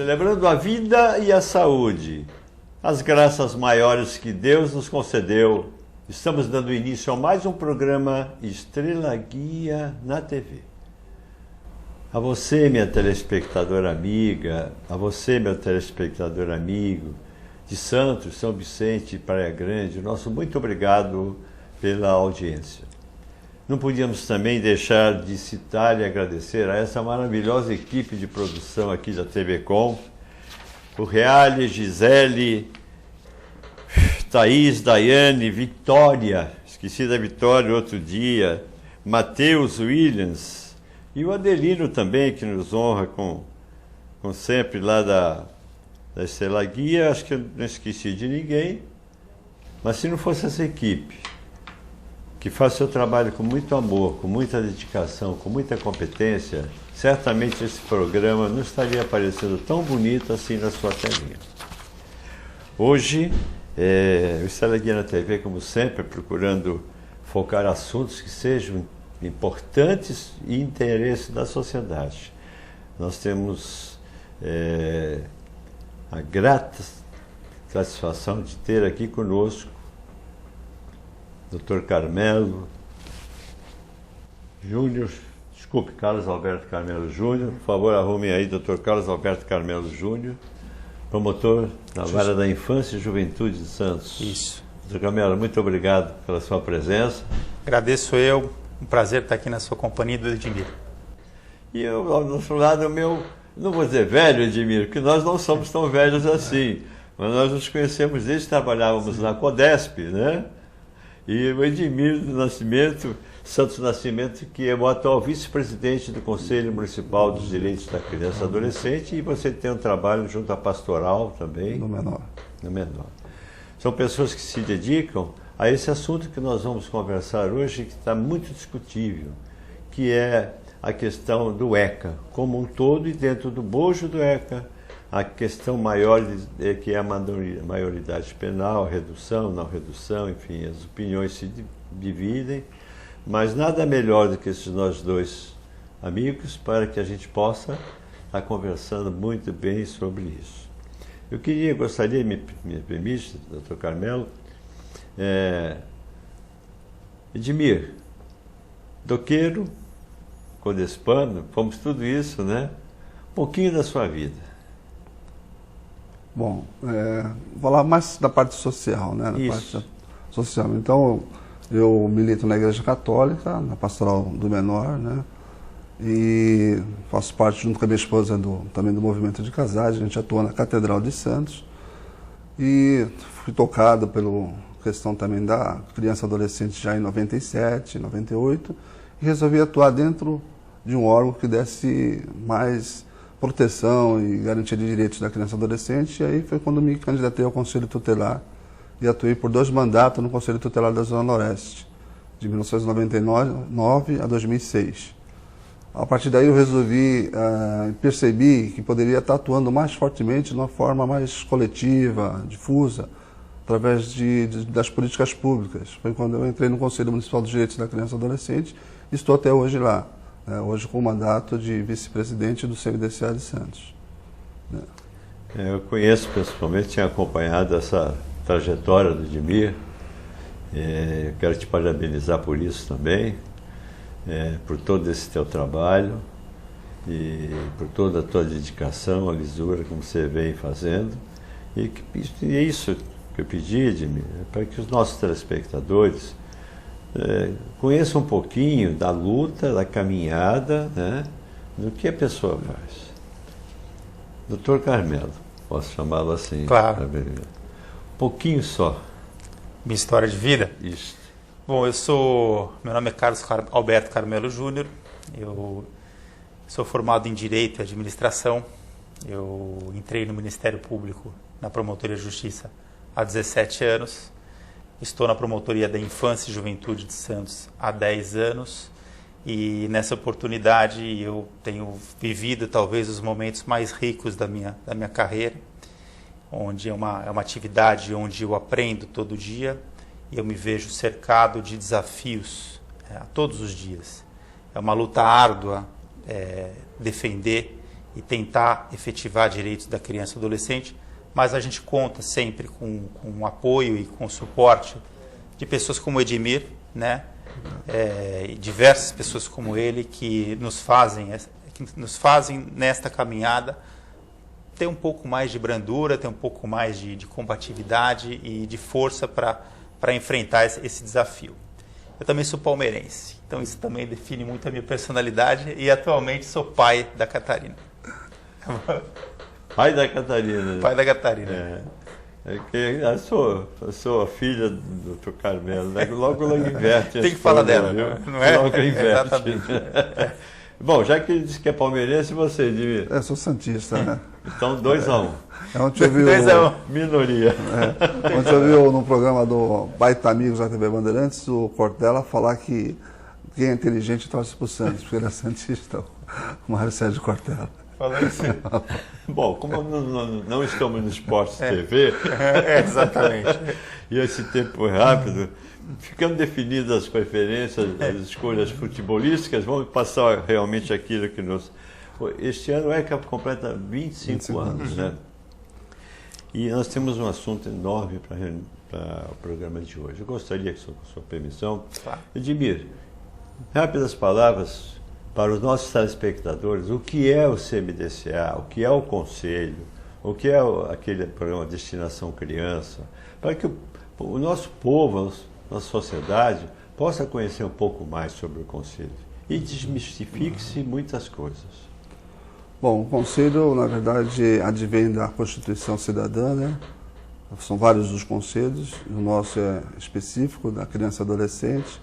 celebrando a vida e a saúde, as graças maiores que Deus nos concedeu, estamos dando início a mais um programa Estrela Guia na TV. A você, minha telespectadora amiga, a você, meu telespectador amigo, de Santos, São Vicente e Praia Grande, nosso muito obrigado pela audiência. Não podíamos também deixar de citar e agradecer a essa maravilhosa equipe de produção aqui da TV Com, o Reale, Gisele, Thaís, Daiane, Vitória, esqueci da Vitória outro dia, Matheus Williams e o Adelino também, que nos honra com sempre lá da Estrela Guia. Acho que eu não esqueci de ninguém, mas se não fosse essa equipe, que faz seu trabalho com muito amor, com muita dedicação, com muita competência, certamente esse programa não estaria aparecendo tão bonito assim na sua telinha. Hoje, o Estrela Guia na TV, como sempre, procurando focar assuntos que sejam importantes e interesse da sociedade. Nós temos a grata satisfação de ter aqui conosco Dr. Carmelo Júnior, desculpe, Carlos Alberto Carmelo Júnior, por favor, arrumem aí, Dr. Carlos Alberto Carmelo Júnior, promotor da Vara da Infância e Juventude de Santos. Isso. Dr. Carmelo, muito obrigado pela sua presença. Agradeço eu, um prazer estar aqui na sua companhia, do Edmir. E eu, ao nosso lado, o meu, não vou dizer velho, Edmir, porque nós não somos tão velhos assim, mas nós nos conhecemos desde que trabalhávamos na Codesp, né? E o Edmir Santos Nascimento, que é o atual vice-presidente do Conselho Municipal dos Direitos da Criança e Adolescente, e você tem um trabalho junto à Pastoral também. No Menor. No Menor. São pessoas que se dedicam a esse assunto que nós vamos conversar hoje, que está muito discutível, que é a questão do ECA como um todo, e dentro do bojo do ECA, a questão maior que é a maioridade penal, redução, não redução, enfim, as opiniões se dividem, mas nada melhor do que esses nós dois amigos para que a gente possa estar conversando muito bem sobre isso. Gostaria, me permite, Dr. Carmelo, Edmir, doqueiro, codespano, fomos tudo isso, né? Um pouquinho da sua vida. Bom, vou falar mais da parte social, né? Da parte social. Então, eu milito na Igreja Católica, na Pastoral do Menor, né? E faço parte, junto com a minha esposa, também do movimento de casais. A gente atua na Catedral de Santos. E fui tocado pela questão também da criança e adolescente já em 97, 98. E resolvi atuar dentro de um órgão que desse mais proteção e garantia de direitos da criança e adolescente. E aí foi quando me candidatei ao Conselho Tutelar e atuei por 2 mandatos no Conselho Tutelar da Zona Noroeste, de 1999 a 2006. A partir daí eu resolvi, percebi que poderia estar atuando mais fortemente de uma forma mais coletiva, difusa, através das políticas públicas. Foi quando eu entrei no Conselho Municipal dos Direitos da Criança e Adolescente e estou até hoje lá. Hoje com o mandato de vice-presidente do CMDCA de Santos. Eu conheço pessoalmente, tinha acompanhado essa trajetória do Edmir. Eu quero te parabenizar por isso também, por todo esse teu trabalho e por toda a tua dedicação, a lisura como você vem fazendo. E é isso que eu pedi, Edmir, para que os nossos telespectadores conheça um pouquinho da luta, da caminhada, né, do que a pessoa faz. Doutor Carmelo, posso chamá-lo assim? Claro. Um pouquinho só. Minha história de vida? Isso. Bom, meu nome é Carlos Alberto Carmelo Júnior, eu sou formado em Direito e Administração, eu entrei no Ministério Público na Promotoria de Justiça há 17 anos, estou na Promotoria da Infância e Juventude de Santos há 10 anos e nessa oportunidade eu tenho vivido talvez os momentos mais ricos da minha carreira, onde é uma atividade onde eu aprendo todo dia e eu me vejo cercado de desafios todos os dias. É uma luta árdua defender e tentar efetivar direitos da criança e adolescente, mas a gente conta sempre com o apoio e com o suporte de pessoas como o Edmir, né? E diversas pessoas como ele que nos fazem nesta caminhada ter um pouco mais de brandura, ter um pouco mais de combatividade e de força para enfrentar esse desafio. Eu também sou palmeirense, então isso também define muito a minha personalidade e atualmente sou pai da Catarina. Pai da Catarina. Pai da Catarina. Eu sou a filha do Dr. Carmelo, né? Logo inverte. Tem que falar dela, não é? Logo inverte. Exatamente. Bom, já que ele disse que é palmeirense, você, Edmir? Eu sou santista, né? Então, 2-1. Ontem eu vi 2-1. Minoria. Ontem eu vi no programa do Baita Amigos da TV Bandeirantes, o Cortella falar que quem é inteligente torce pro Santos, porque ele é santista, o Mário Sérgio Cortella. Falando assim. Bom, como não estamos no Esporte TV, Exatamente. E esse tempo é rápido, ficando definidas as preferências, as escolhas futebolísticas, vamos passar realmente aquilo que nos... Este ano o ECA completa 25 anos, né? E nós temos um assunto enorme para o programa de hoje. Eu gostaria, com sua permissão, Claro. Edmir, rápidas palavras para os nossos telespectadores, o que é o CMDCA, o que é o Conselho, o que é aquele programa Destinação Criança, para que o nosso povo, a nossa sociedade, possa conhecer um pouco mais sobre o Conselho e desmistifique-se muitas coisas. Bom, o Conselho, na verdade, advém da Constituição Cidadã, né? São vários os conselhos, o nosso é específico, da criança e adolescente.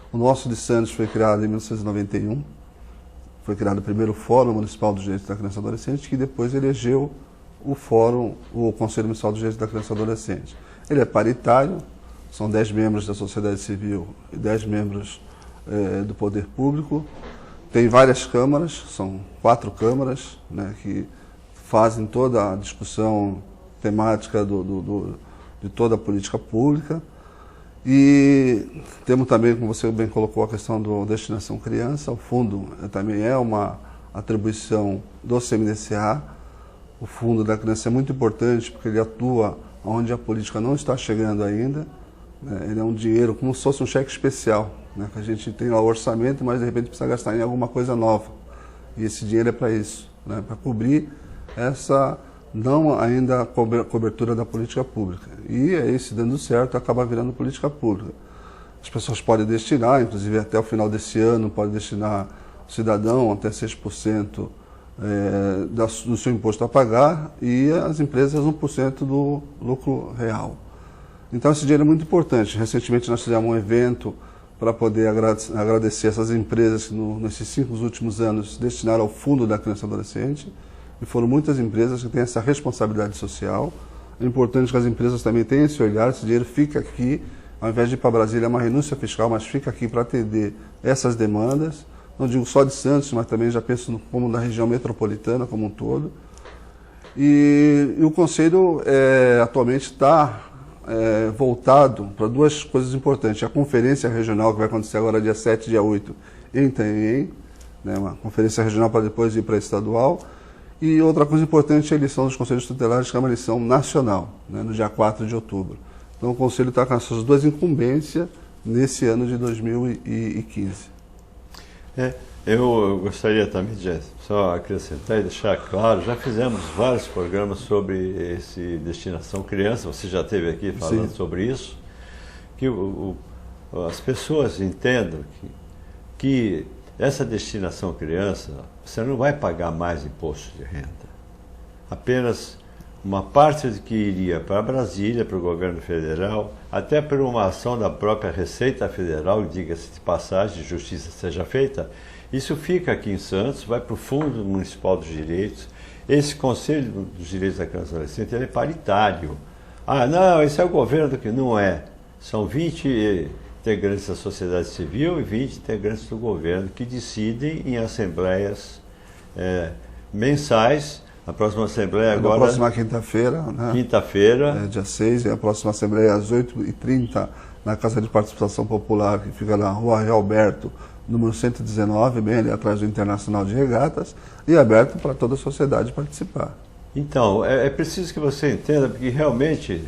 O nosso de Santos foi criado em 1991, foi criado o primeiro Fórum Municipal dos Direitos da Criança e Adolescente, que depois elegeu o Conselho Municipal dos Direitos da Criança e Adolescente. Ele é paritário, são 10 membros da sociedade civil e 10 membros do poder público. Tem várias câmaras, são 4 câmaras, né, que fazem toda a discussão temática de toda a política pública. E temos também, como você bem colocou, a questão do Destinação Criança. O fundo também é uma atribuição do CMDCA. O Fundo da Criança é muito importante porque ele atua onde a política não está chegando ainda. Ele é um dinheiro como se fosse um cheque especial, né, que a gente tem lá o orçamento, mas de repente precisa gastar em alguma coisa nova. E esse dinheiro é para isso, né, para cobrir essa não ainda cobertura da política pública. E aí, se dando certo, acaba virando política pública. As pessoas podem destinar, inclusive até o final desse ano, pode destinar o cidadão até 6% do seu imposto a pagar e as empresas 1% do lucro real. Então esse dinheiro é muito importante. Recentemente nós fizemos um evento para poder agradecer essas empresas que nesses 5 últimos anos destinaram ao Fundo da Criança e Adolescente. E foram muitas empresas que têm essa responsabilidade social. É importante que as empresas também tenham esse olhar, esse dinheiro fica aqui, ao invés de ir para Brasília, é uma renúncia fiscal, mas fica aqui para atender essas demandas. Não digo só de Santos, mas também já penso como na região metropolitana como um todo. E o Conselho atualmente está voltado para 2 coisas importantes. A conferência regional, que vai acontecer agora dia 7 e dia 8 em Itanhaém, né, uma conferência regional para depois ir para a estadual. E outra coisa importante é a eleição dos conselhos tutelares, que é uma eleição nacional, né, no dia 4 de outubro. Então o Conselho está com essas 2 incumbências nesse ano de 2015. Eu gostaria também de só acrescentar e deixar claro, já fizemos vários programas sobre esse Destinação Criança, você já esteve aqui falando Sim. sobre isso, que as pessoas entendam que essa Destinação Criança, você não vai pagar mais imposto de renda. Apenas uma parte que iria para Brasília, para o governo federal, até por uma ação da própria Receita Federal, diga-se de passagem, de justiça seja feita, isso fica aqui em Santos, vai para o Fundo Municipal dos Direitos. Esse Conselho dos Direitos da Criança e Adolescente ele é paritário. Ah, não, esse é o governo que não é. São 20 integrantes da sociedade civil e 20 integrantes do governo que decidem em assembleias mensais. A próxima assembleia agora... Na próxima quinta-feira, né? Quinta-feira. Dia 6, e a próxima assembleia às 8h30, na Casa de Participação Popular, que fica na Rua Realberto, número 119, bem ali atrás do Internacional de Regatas, e aberto para toda a sociedade participar. Então, é preciso que você entenda, porque realmente,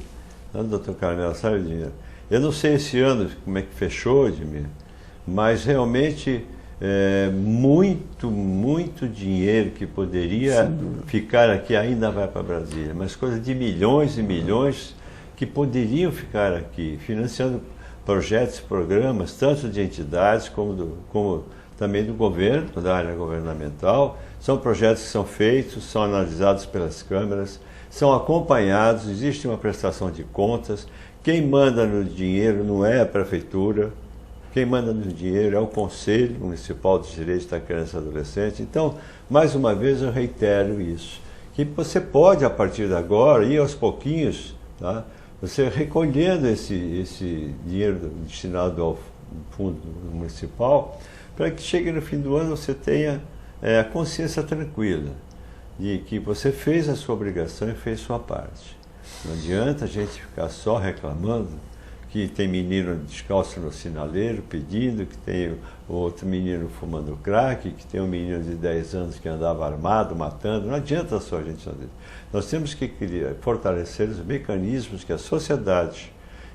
doutor Carmelo, sabe, eu não sei esse ano como é que fechou, Edmir, mas realmente muito dinheiro que poderia ficar aqui ainda vai para Brasília, mas coisa de milhões e milhões que poderiam ficar aqui, financiando projetos e programas, tanto de entidades como também do governo, da área governamental. São projetos que são feitos, são analisados pelas câmaras, são acompanhados, existe uma prestação de contas. Quem manda no dinheiro não é a prefeitura, quem manda no dinheiro é o Conselho Municipal dos Direitos da Criança e Adolescente. Então, mais uma vez eu reitero isso, que você pode, a partir de agora, ir aos pouquinhos, tá? Você recolhendo esse dinheiro destinado ao fundo municipal, para que chegue no fim do ano você tenha a consciência tranquila de que você fez a sua obrigação e fez sua parte. Não adianta a gente ficar só reclamando que tem menino descalço no sinaleiro pedindo, que tem outro menino fumando crack, que tem um menino de 10 anos que andava armado, matando. Não adianta só a gente fazer. Nós temos que fortalecer os mecanismos que a sociedade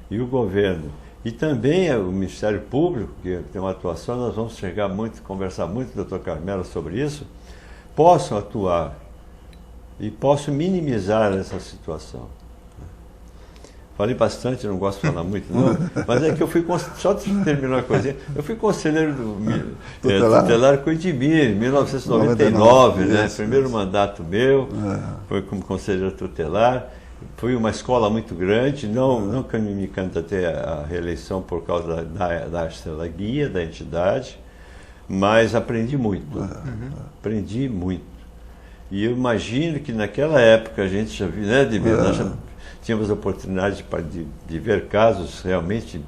e o governo, e também o Ministério Público, que tem uma atuação, nós vamos conversar muito com o Dr. Carmelo sobre isso, possam atuar e possam minimizar essa situação. Falei bastante, não gosto de falar muito, não, mas é que eu fui, só terminar uma coisinha, eu fui conselheiro tutelar com o Edmir, em 1999, né? Primeiro mandato meu, foi como conselheiro tutelar. Foi uma escola muito grande, não que eu me candidatei à reeleição por causa da estrela guia da entidade, mas aprendi muito, aprendi muito. E eu imagino que naquela época a gente já viu, né, nós já tínhamos a oportunidade de ver casos realmente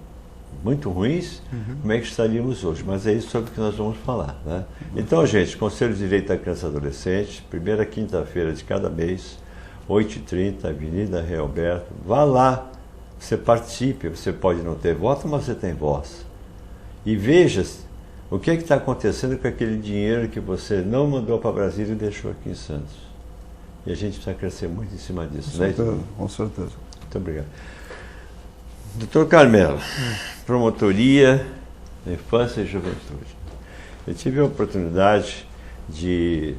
muito ruins, como é que estaríamos hoje, mas é isso sobre o que nós vamos falar, né? Então, gente, Conselho de Direito da Criança e Adolescente, primeira quinta-feira de cada mês, 8h30, Avenida Rei Alberto. Vá lá, você participe, você pode não ter voto, mas você tem voz. E veja o que está acontecendo com aquele dinheiro que você não mandou para Brasília e deixou aqui em Santos. E a gente precisa crescer muito em cima disso, né? Com certeza. Muito obrigado. Doutor Carmelo, Promotoria da Infância e Juventude. Eu tive a oportunidade de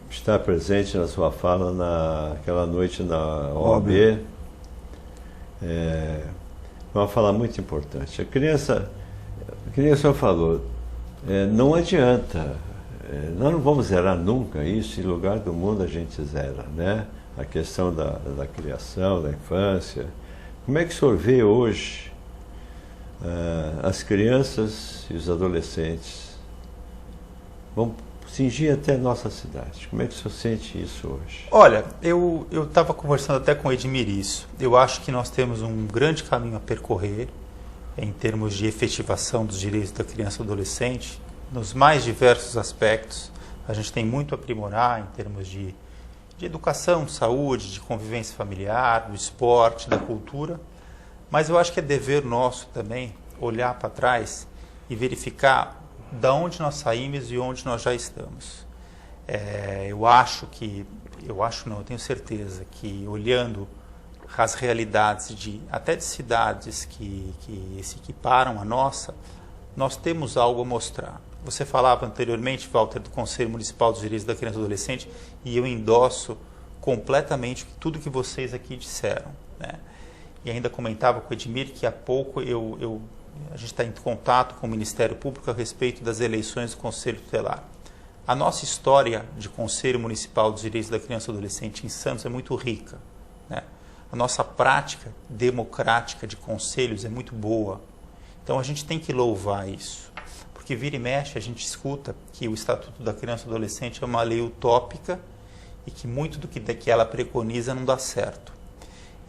estar presente na sua fala naquela noite na OAB. Uma fala muito importante. A criança, que nem o senhor falou, não adianta, nós não vamos zerar nunca isso, em lugar do mundo a gente zera, né? A questão da criação, da infância. Como é que o senhor vê hoje as crianças e os adolescentes vão cingir até a nossa cidade? Como é que o senhor sente isso hoje? Olha, eu estava conversando até com o Edmir isso. Eu acho que nós temos um grande caminho a percorrer em termos de efetivação dos direitos da criança e adolescente, nos mais diversos aspectos. A gente tem muito a aprimorar em termos de educação, de saúde, de convivência familiar, do esporte, da cultura. Mas eu acho que é dever nosso também olhar para trás e verificar da onde nós saímos e onde nós já estamos. Eu tenho certeza que olhando as realidades até de cidades que se equiparam à nossa, nós temos algo a mostrar. Você falava anteriormente, Walter, do Conselho Municipal dos Direitos da Criança e do Adolescente, e eu endosso completamente tudo que vocês aqui disseram, né? E ainda comentava com o Edmir que há pouco a gente está em contato com o Ministério Público a respeito das eleições do Conselho Tutelar. A nossa história de Conselho Municipal dos Direitos da Criança e do Adolescente em Santos é muito rica, né? A nossa prática democrática de conselhos é muito boa. Então a gente tem que louvar isso. Porque vira e mexe a gente escuta que o Estatuto da Criança e do Adolescente é uma lei utópica e que muito do que ela preconiza não dá certo.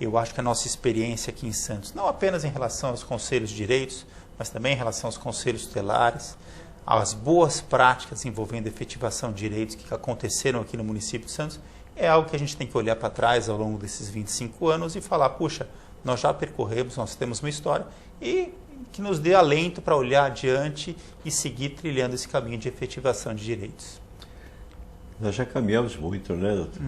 Eu acho que a nossa experiência aqui em Santos, não apenas em relação aos conselhos de direitos, mas também em relação aos conselhos tutelares, as boas práticas envolvendo a efetivação de direitos que aconteceram aqui no município de Santos, é algo que a gente tem que olhar para trás ao longo desses 25 anos e falar, puxa, nós já percorremos, nós temos uma história e que nos dê alento para olhar adiante e seguir trilhando esse caminho de efetivação de direitos. Nós já caminhamos muito, né, doutor?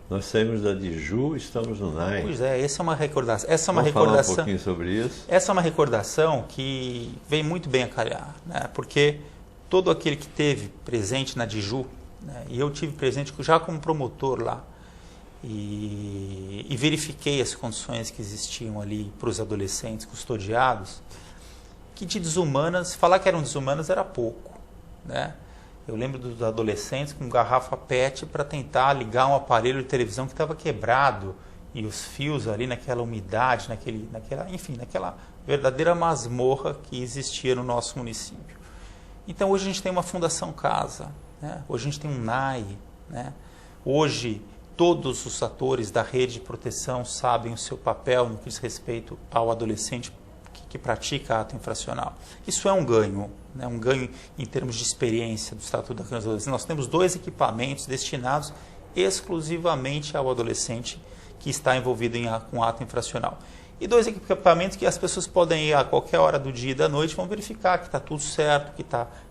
Nós saímos da DIJU e estamos no NAI. Pois é, essa é uma recordação. Vamos falar um pouquinho sobre isso? Essa é uma recordação que vem muito bem a calhar, né? Porque todo aquele que esteve presente na DIJU, né, e eu tive presente já como promotor lá, e verifiquei as condições que existiam ali para os adolescentes custodiados, que de desumanas, falar que eram desumanas era pouco, né? Eu lembro dos adolescentes com garrafa PET para tentar ligar um aparelho de televisão que estava quebrado e os fios ali naquela umidade, naquela verdadeira masmorra que existia no nosso município. Então hoje a gente tem uma Fundação Casa, né? Hoje a gente tem um NAI, né? Hoje todos os atores da rede de proteção sabem o seu papel no que diz respeito ao adolescente que pratica ato infracional. Isso é um ganho, né? Um ganho em termos de experiência do Estatuto da Criança e do Adolescente. Nós temos 2 equipamentos destinados exclusivamente ao adolescente que está envolvido com ato infracional. E 2 equipamentos que as pessoas podem ir a qualquer hora do dia e da noite, vão verificar que está tudo certo,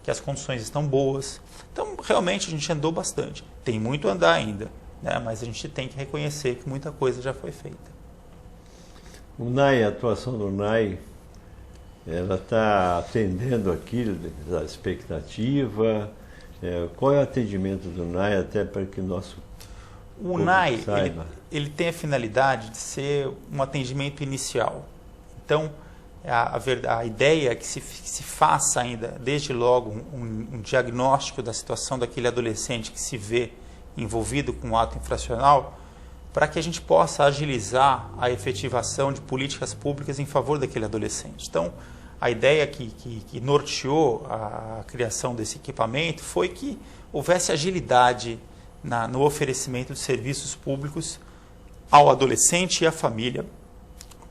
que as condições estão boas. Então, realmente, a gente andou bastante. Tem muito a andar ainda, né? Mas a gente tem que reconhecer que muita coisa já foi feita. O NAI, a atuação do NAI, ela está atendendo aquilo, a expectativa. Qual é o atendimento do NAI, até para que o nosso O NAI, ele tem a finalidade de ser um atendimento inicial. Então, a ideia é que se faça ainda, desde logo, um diagnóstico da situação daquele adolescente que se vê envolvido com um ato infracional, para que a gente possa agilizar a efetivação de políticas públicas em favor daquele adolescente. Então, a ideia que norteou a criação desse equipamento foi que houvesse agilidade no oferecimento de serviços públicos ao adolescente e à família,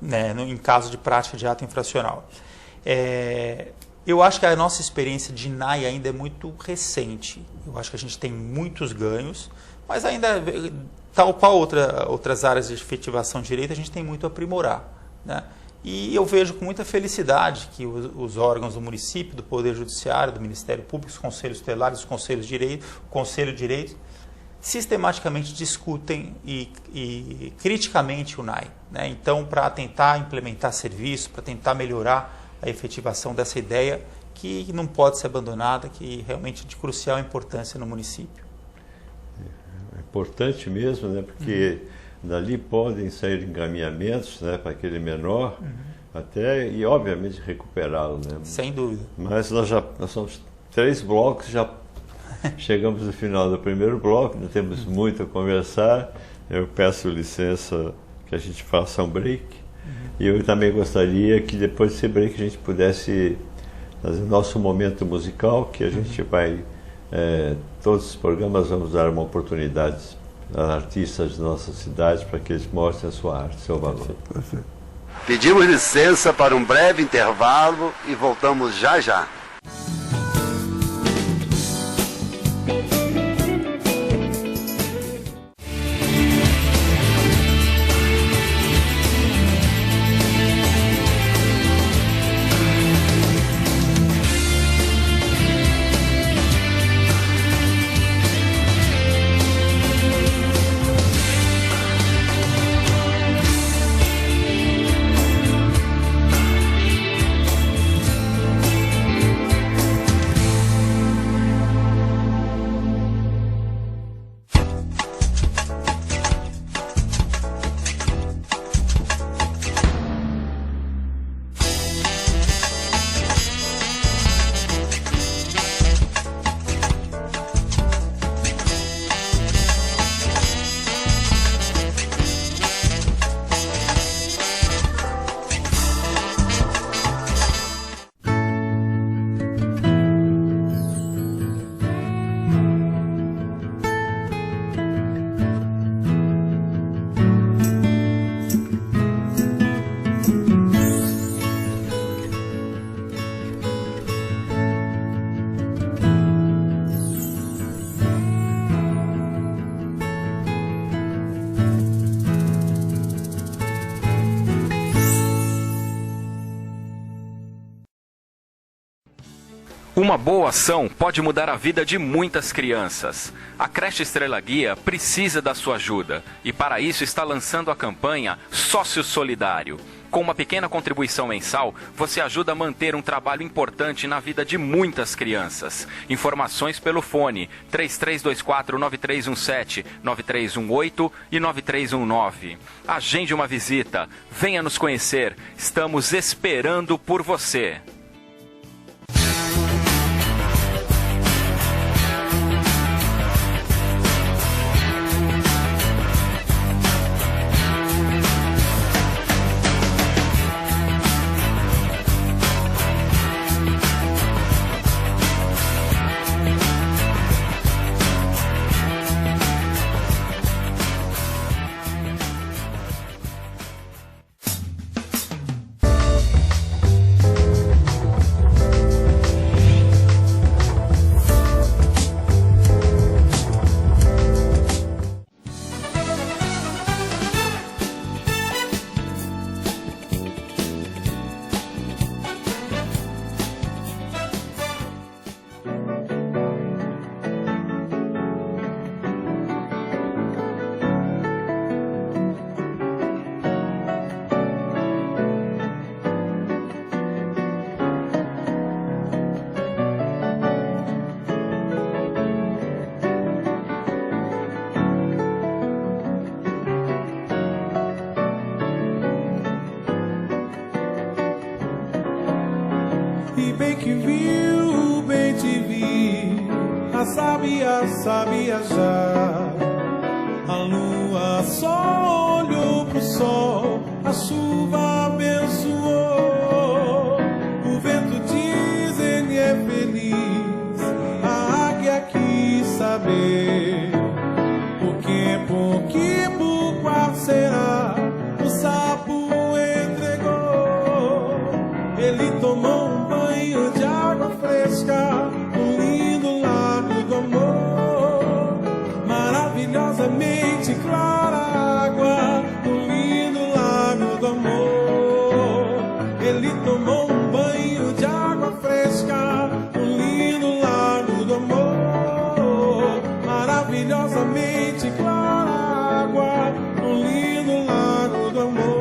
né, em caso de prática de ato infracional. Eu acho que a nossa experiência de NAI ainda é muito recente. Eu acho que a gente tem muitos ganhos, mas ainda, tal qual outras áreas de efetivação de direito, a gente tem muito a aprimorar, né? E eu vejo com muita felicidade que os órgãos do município, do Poder Judiciário, do Ministério Público, os conselhos tutelares, os conselhos de direito, o Conselho de Direito, sistematicamente discutem e criticamente o NAI, né? Então, para tentar implementar serviço, para tentar melhorar a efetivação dessa ideia que não pode ser abandonada, que realmente é de crucial importância no município. É importante mesmo, né? Porque dali podem sair encaminhamentos, né, para aquele menor, até, e obviamente recuperá-lo, né? Sem dúvida. Mas nós somos 3 blocos, já chegamos no final do primeiro bloco, não temos muito a conversar. Eu peço licença que a gente faça um break. E eu também gostaria que depois desse break a gente pudesse fazer nosso momento musical, que a gente vai, todos os programas vamos dar uma oportunidade a artistas de nossa cidade para que eles mostrem a sua arte, seu valor. Perfeito. Pedimos licença para um breve intervalo e voltamos já já. Uma boa ação pode mudar a vida de muitas crianças. A Creche Estrela Guia precisa da sua ajuda e para isso está lançando a campanha Sócio Solidário. Com uma pequena contribuição mensal, você ajuda a manter um trabalho importante na vida de muitas crianças. Informações pelo fone 3324-9317, 9318 e 9319. Agende uma visita, venha nos conhecer, estamos esperando por você. E bem que viu, bem te vi, a sabia já. A lua só olhou pro sol, a chuva abençoou. O vento diz ele é feliz, a águia quis saber. Por que, qual será? O sapo entregou. Ele tomou um banho de água fresca, um lindo lago do amor. Maravilhosamente clara água, um lindo lago do amor. Ele tomou um banho de água fresca, um lindo lago do amor. Maravilhosamente clara água, um lindo lago do amor.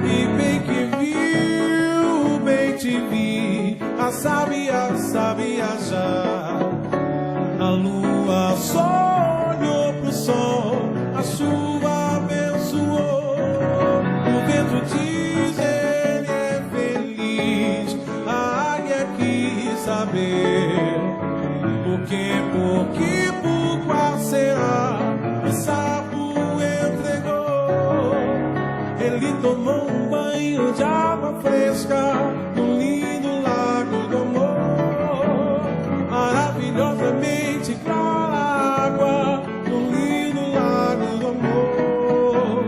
E bem que viu, bem te vi, a sabia já. A lua só olhou pro sol, a chuva abençoou. O vento diz ele é feliz, a águia quis saber. Por qual será? O sapo entregou. Ele tomou um banho de água fresca, num lindo lago do amor. Maravilhosamente clara água, num lindo lago do amor.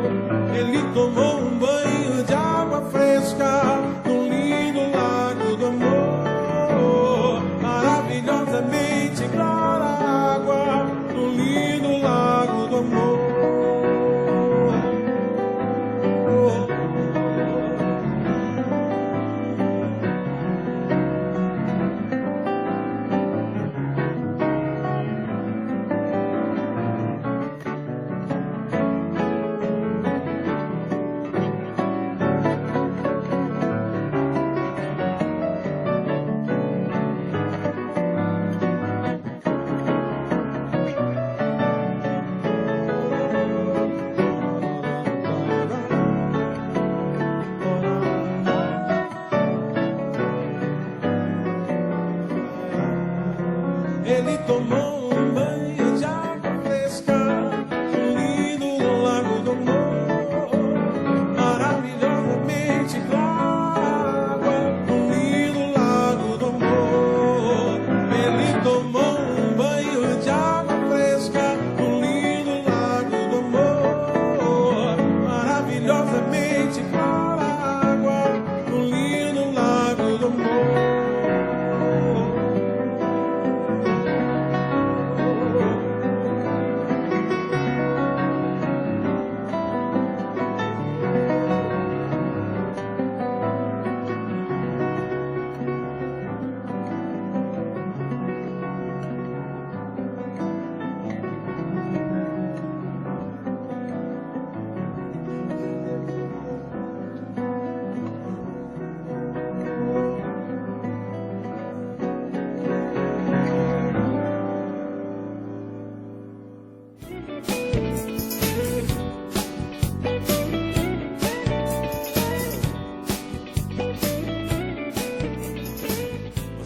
Ele tomou um banho de água fresca, num lindo lago do amor. Maravilhosamente clara água, num lindo lago do amor.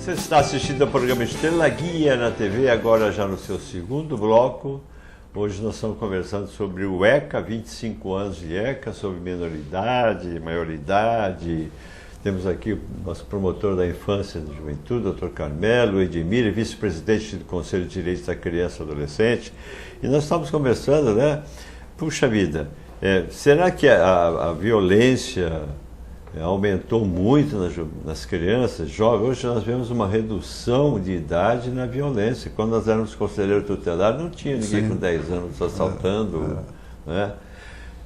Você está assistindo ao programa Estrela Guia na TV, agora já no seu segundo bloco. Hoje nós estamos conversando sobre o ECA, 25 anos de ECA, sobre minoridade, maioridade. Temos aqui o nosso promotor da infância e da juventude, Dr. Carmelo Edmir, vice-presidente do Conselho de Direitos da Criança e Adolescente. E nós estamos conversando, né? Puxa vida, será que a violência aumentou muito nas crianças, jovens? Hoje nós vemos uma redução de idade na violência. Quando nós éramos conselheiro tutelar, não tinha ninguém Sim. com 10 anos assaltando. Né?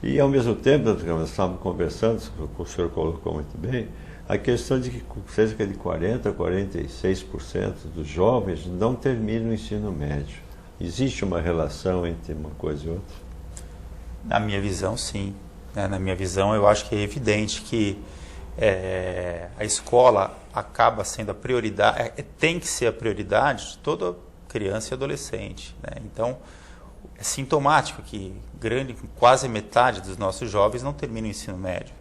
E ao mesmo tempo, nós estávamos conversando, o senhor colocou muito bem, a questão de que cerca de 40% a 46% dos jovens não terminam o ensino médio. Existe uma relação entre uma coisa e outra? Na minha visão, sim. Na minha visão, eu acho que é evidente que a escola acaba sendo a prioridade, tem que ser a prioridade de toda criança e adolescente. Né? Então, é sintomático que quase metade dos nossos jovens não terminam o ensino médio.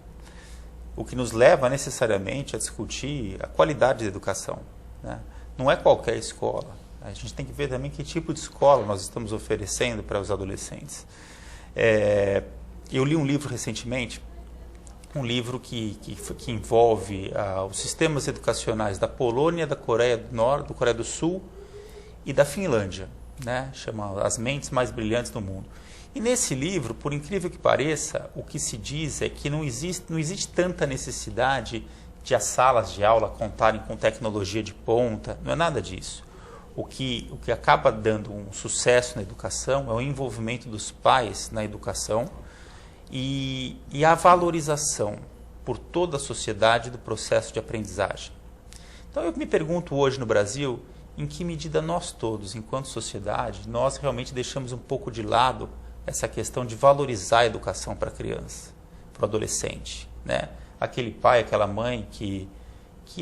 O que nos leva necessariamente a discutir a qualidade da educação. Né? Não é qualquer escola. A gente tem que ver também que tipo de escola nós estamos oferecendo para os adolescentes. Eu li um livro recentemente, um livro que envolve os sistemas educacionais da Polônia, da Coreia do Norte, da Coreia do Sul e da Finlândia, né? Chama As Mentes Mais Brilhantes do Mundo. E nesse livro, por incrível que pareça, o que se diz é que não existe tanta necessidade de as salas de aula contarem com tecnologia de ponta, não é nada disso. O que acaba dando um sucesso na educação é o envolvimento dos pais na educação e a valorização por toda a sociedade do processo de aprendizagem. Então eu me pergunto hoje no Brasil, em que medida nós todos, enquanto sociedade, nós realmente deixamos um pouco de lado essa questão de valorizar a educação para a criança, para o adolescente, né? Aquele pai, aquela mãe que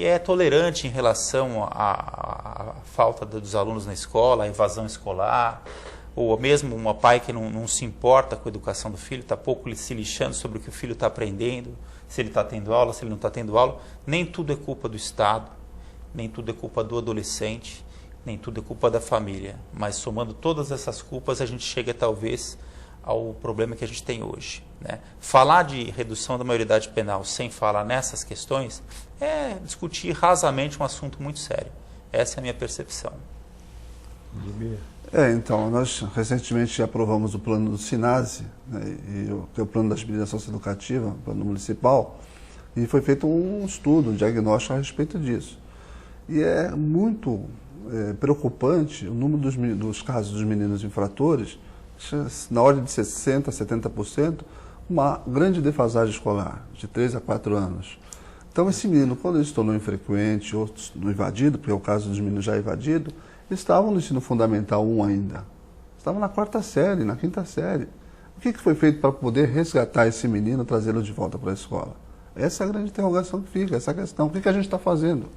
é tolerante em relação à falta dos alunos na escola, à evasão escolar, ou mesmo um pai que não se importa com a educação do filho, está pouco se lixando sobre o que o filho está aprendendo, se ele está tendo aula, se ele não está tendo aula. Nem tudo é culpa do Estado, nem tudo é culpa do adolescente, nem tudo é culpa da família. Mas somando todas essas culpas, a gente chega talvez ao problema que a gente tem hoje. Né? Falar de redução da maioridade penal sem falar nessas questões é discutir rasamente um assunto muito sério. Essa é a minha percepção. Então, nós recentemente aprovamos o plano do SINASE, né, que é o plano da habilidade socioeducativa, o plano municipal, e foi feito um estudo, um diagnóstico a respeito disso. E é muito preocupante o número dos casos dos meninos infratores, na ordem de 60% a 70%, uma grande defasagem escolar, de 3 a 4 anos. Então, esse menino, quando ele se tornou infrequente, outros no invadido, porque é o caso dos meninos já evadidos, eles estavam no ensino fundamental 1 ainda. Estavam na 4ª série, na 5ª série. O que foi feito para poder resgatar esse menino e trazê-lo de volta para a escola? Essa é a grande interrogação que fica, essa questão. O que a gente está fazendo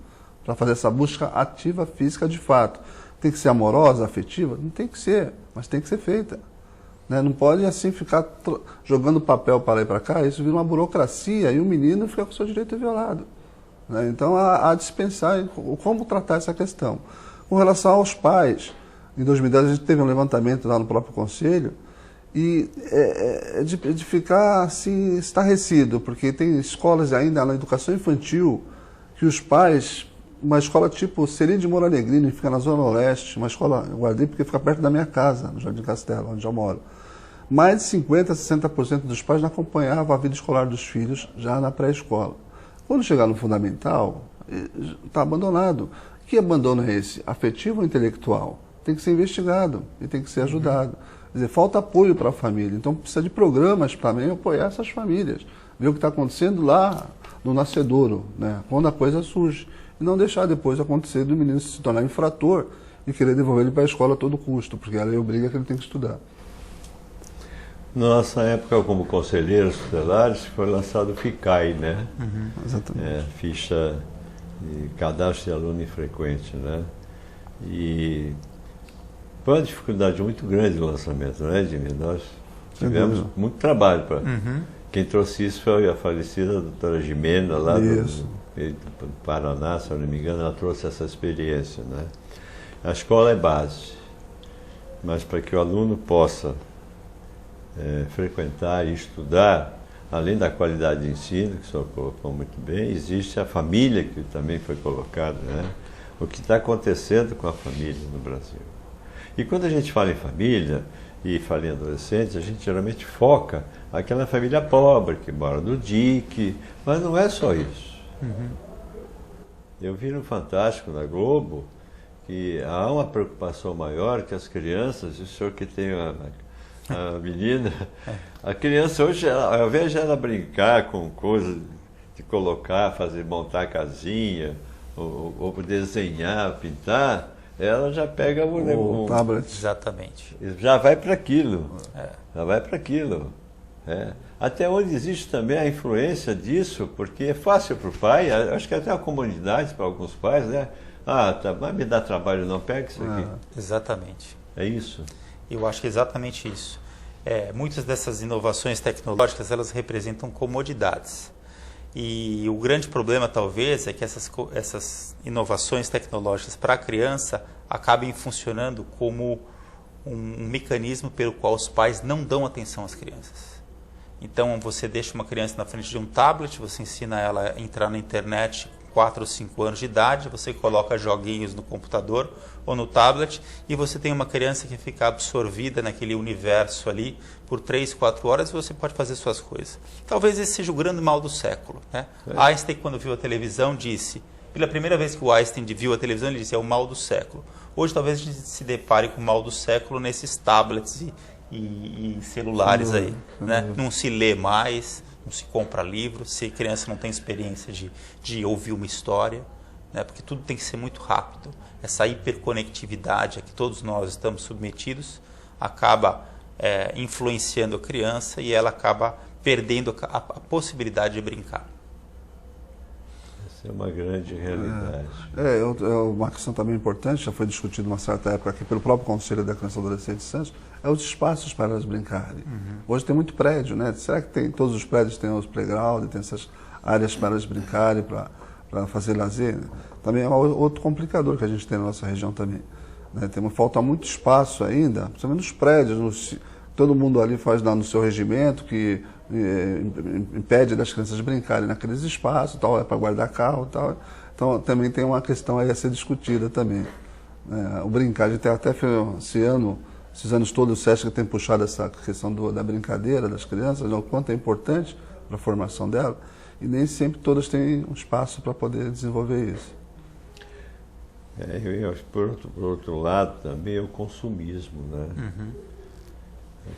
para fazer essa busca ativa física de fato? Tem que ser amorosa, afetiva? Não tem que ser, mas tem que ser feita. Né? Não pode assim ficar jogando papel para lá e para cá, isso vira uma burocracia e o menino fica com o seu direito violado. Né? Então, há de pensar como tratar essa questão. Com relação aos pais, em 2010 a gente teve um levantamento lá no próprio Conselho e de ficar assim estarrecido, porque tem escolas ainda na educação infantil que os pais, uma escola tipo Celi de Moura Negrini, que fica na Zona Oeste, uma escola, eu guardei porque fica perto da minha casa, no Jardim Castelo, onde eu moro. Mais de 50% a 60% dos pais não acompanhavam a vida escolar dos filhos já na pré-escola. Quando chegar no fundamental, está abandonado. Que abandono é esse? Afetivo ou intelectual? Tem que ser investigado e tem que ser ajudado. Quer dizer, falta apoio para a família. Então precisa de programas também apoiar essas famílias. Ver o que está acontecendo lá no nascedouro, né? Quando a coisa surge. E não deixar depois acontecer do menino se tornar infrator e querer devolver ele para a escola a todo custo, porque a lei obriga que ele tem que estudar. Na nossa época, como conselheiros tutelares, foi lançado o FICAI, né? Exatamente. Ficha de cadastro de aluno infrequente, né? E foi uma dificuldade muito grande o lançamento, não é, Edmir? Nós tivemos muito trabalho para... Quem trouxe isso foi a falecida doutora Jimena, lá veio do Paraná, se eu não me engano, ela trouxe essa experiência, né? A escola é base, mas para que o aluno possa frequentar e estudar, além da qualidade de ensino, que o senhor colocou muito bem, existe a família, que também foi colocado, né? O que está acontecendo com a família no Brasil. E quando a gente fala em família e fala em adolescentes, a gente geralmente foca aquela família pobre que mora no DIC, mas não é só isso. Eu vi no Fantástico, na Globo, que há uma preocupação maior que as crianças, e o senhor que tem a menina, a criança hoje, ao invés de ela brincar com coisas de colocar, montar casinha, ou desenhar, pintar, ela já pega o tablet. Exatamente. Já vai para aquilo. Já vai para aquilo. Até onde existe também a influência disso, porque é fácil para o pai, acho que até a comunidade para alguns pais, né? Vai me dar trabalho, não pega isso aqui. Exatamente. É isso. Eu acho que é exatamente isso. Muitas dessas inovações tecnológicas, elas representam comodidades. E o grande problema, talvez, é que essas inovações tecnológicas para a criança acabem funcionando como um mecanismo pelo qual os pais não dão atenção às crianças. Então, você deixa uma criança na frente de um tablet, você ensina ela a entrar na internet com 4 ou 5 anos de idade, você coloca joguinhos no computador ou no tablet e você tem uma criança que fica absorvida naquele universo ali por 3, 4 horas e você pode fazer suas coisas. Talvez esse seja o grande mal do século, né? Einstein, quando viu a televisão, disse, pela primeira vez que o Einstein viu a televisão, ele disse, é o mal do século. Hoje talvez a gente se depare com o mal do século nesses tablets e celulares aí, né? Não se lê mais, não se compra livro, se a criança não tem experiência de ouvir uma história, né? Porque tudo tem que ser muito rápido. Essa hiperconectividade a que todos nós estamos submetidos acaba influenciando a criança e ela acaba perdendo a possibilidade de brincar. Essa é uma grande realidade. Uma questão também importante, já foi discutido uma certa época aqui pelo próprio Conselho da Criança e Adolescente de Santos, é os espaços para elas brincarem. Hoje tem muito prédio, né? Será que todos os prédios têm os playground, tem essas áreas para elas brincarem, para fazer lazer? Também é outro complicador que a gente tem na nossa região também, né? Falta muito espaço ainda, principalmente nos prédios, todo mundo ali faz no seu regimento, que impede das crianças brincarem naqueles espaços, tal, é para guardar carro e tal. Então também tem uma questão aí a ser discutida também. O brincar, a gente tem até esses anos todos o SESC tem puxado essa questão da brincadeira das crianças, né, o quanto é importante para a formação dela, e nem sempre todas têm um espaço para poder desenvolver isso. Por outro lado também é o consumismo, né?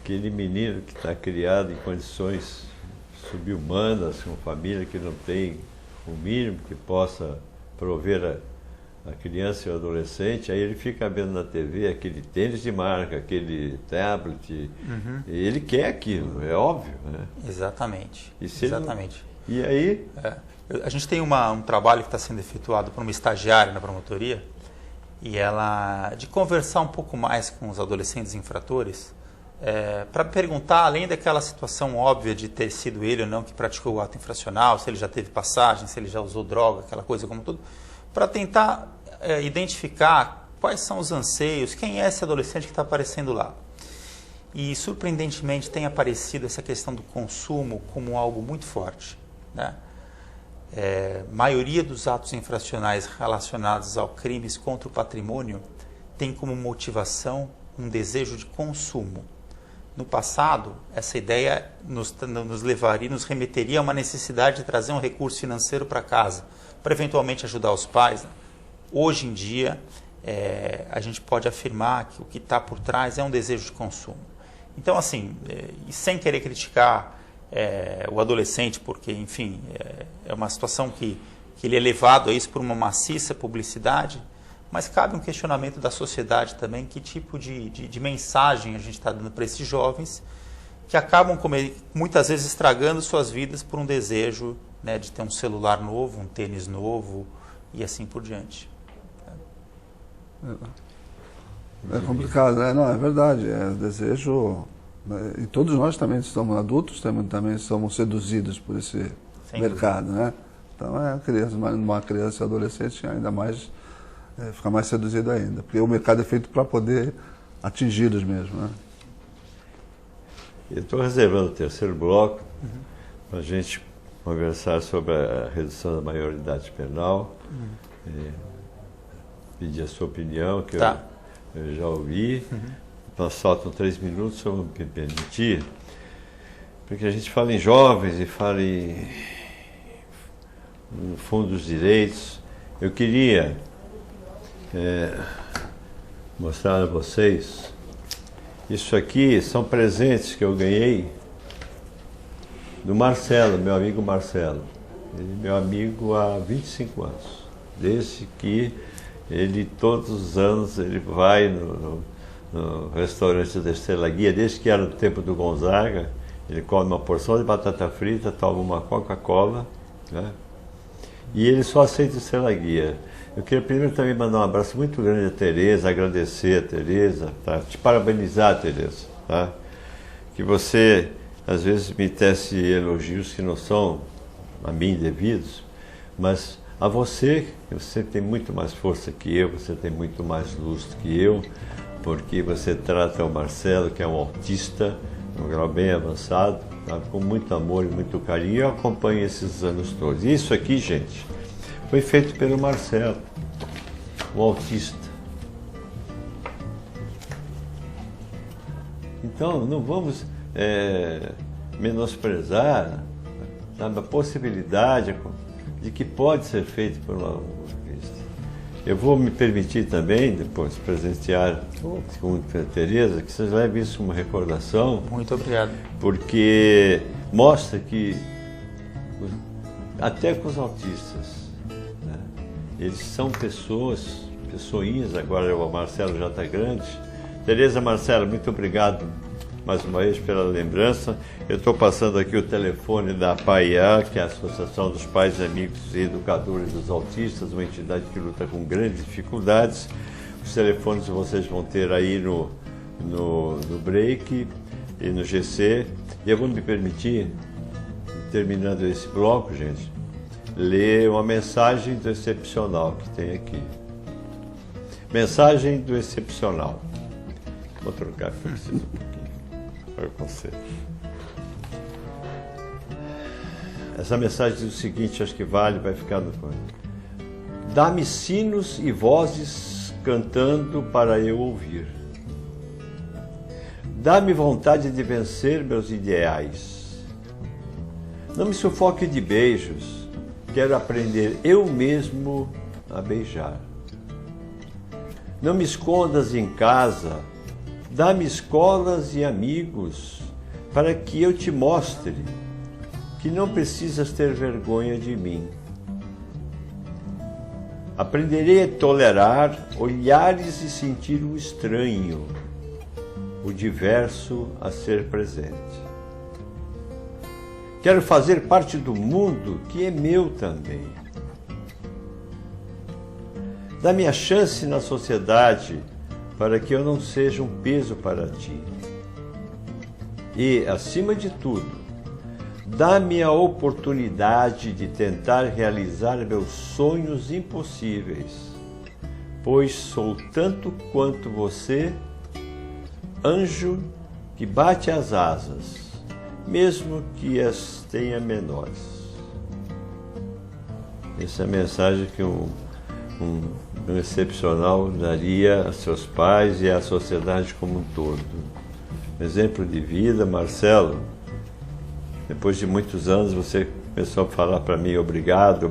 Aquele menino que está criado em condições subhumanas, com família que não tem o mínimo que possa prover a criança e o adolescente, aí ele fica vendo na TV aquele tênis de marca, aquele tablet, e ele quer aquilo, é óbvio, né? Exatamente. Exatamente. E aí? A gente tem um trabalho que está sendo efetuado por uma estagiária na promotoria, e ela, de conversar um pouco mais com os adolescentes infratores, para perguntar, além daquela situação óbvia de ter sido ele ou não que praticou o ato infracional, se ele já teve passagem, se ele já usou droga, aquela coisa como tudo, para tentar identificar quais são os anseios, quem é esse adolescente que está aparecendo lá. E, surpreendentemente, tem aparecido essa questão do consumo como algo muito forte, né? Maioria dos atos infracionais relacionados ao crimes contra o patrimônio tem como motivação um desejo de consumo. No passado, essa ideia nos remeteria a uma necessidade de trazer um recurso financeiro para casa, para eventualmente ajudar os pais. Hoje em dia, a gente pode afirmar que o que está por trás é um desejo de consumo. Então, assim, e sem querer criticar o adolescente, porque, enfim, é uma situação que ele é levado a isso por uma maciça publicidade, mas cabe um questionamento da sociedade também, que tipo de mensagem a gente está dando para esses jovens que acabam, muitas vezes, estragando suas vidas por um desejo, né, de ter um celular novo, um tênis novo e assim por diante. É complicado, né? Não, é verdade, desejo, e todos nós também somos adultos, também somos seduzidos por esse mercado, né? Então uma criança e adolescente ainda mais, fica mais seduzido ainda, porque o mercado é feito para poder atingi-los mesmo, né? Eu estou reservando o terceiro bloco para a gente conversar sobre a redução da maioridade penal, pedir a sua opinião, que eu já ouvi. Nós faltam 3 minutos, se eu me permitir, porque a gente fala em jovens e fala no fundo dos direitos. Eu queria mostrar a vocês, isso aqui são presentes que eu ganhei do Marcelo, meu amigo Marcelo. Ele é meu amigo há 25 anos, desde que ele, todos os anos, ele vai no restaurante da Estrela Guia, desde que era no tempo do Gonzaga. Ele come uma porção de batata frita, toma uma Coca-Cola, né? E ele só aceita Estrela Guia. Eu queria primeiro também mandar um abraço muito grande a Tereza, agradecer a Tereza, tá? Te parabenizar, Tereza, tá? Que você, às vezes, me tece elogios que não são a mim devidos, mas a você tem muito mais força que eu, você tem muito mais luz que eu, porque você trata o Marcelo, que é um autista, um grau bem avançado, tá? Com muito amor e muito carinho. Eu acompanho esses anos todos. Isso aqui, gente, foi feito pelo Marcelo, um autista. Então, não vamos menosprezar, sabe, a possibilidade de que pode ser feito por um autista. Eu vou me permitir também, depois, presentear com a Tereza, que vocês levem isso como recordação. Muito obrigado. Porque mostra que, até com os autistas, né, eles são pessoinhas, agora o Marcelo já está grande. Tereza, Marcelo, muito obrigado mais uma vez pela lembrança. Eu estou passando aqui o telefone da APAIA, que é a Associação dos Pais, Amigos e Educadores dos Autistas, uma entidade que luta com grandes dificuldades. Os telefones vocês vão ter aí no break e no GC. E eu vou me permitir, terminando esse bloco, gente, ler uma mensagem do excepcional que tem aqui. Mensagem do excepcional. Vou trocar, que eu preciso um pouquinho para o conselho. Essa mensagem diz o seguinte, acho que vai ficar no fone. Dá-me sinos e vozes cantando para eu ouvir. Dá-me vontade de vencer meus ideais. Não me sufoque de beijos, quero aprender eu mesmo a beijar. Não me escondas em casa, dá-me escolas e amigos, para que eu te mostre que não precisas ter vergonha de mim. Aprenderei a tolerar olhares e sentir o estranho, o diverso a ser presente. Quero fazer parte do mundo que é meu também. Dá-me a chance na sociedade para que eu não seja um peso para ti. E, acima de tudo, dá-me a oportunidade de tentar realizar meus sonhos impossíveis, pois sou tanto quanto você, anjo que bate as asas, mesmo que as tenha menores. Essa é a mensagem que um excepcional daria a seus pais e à sociedade como um todo. Exemplo de vida, Marcelo. Depois de muitos anos você começou a falar para mim obrigado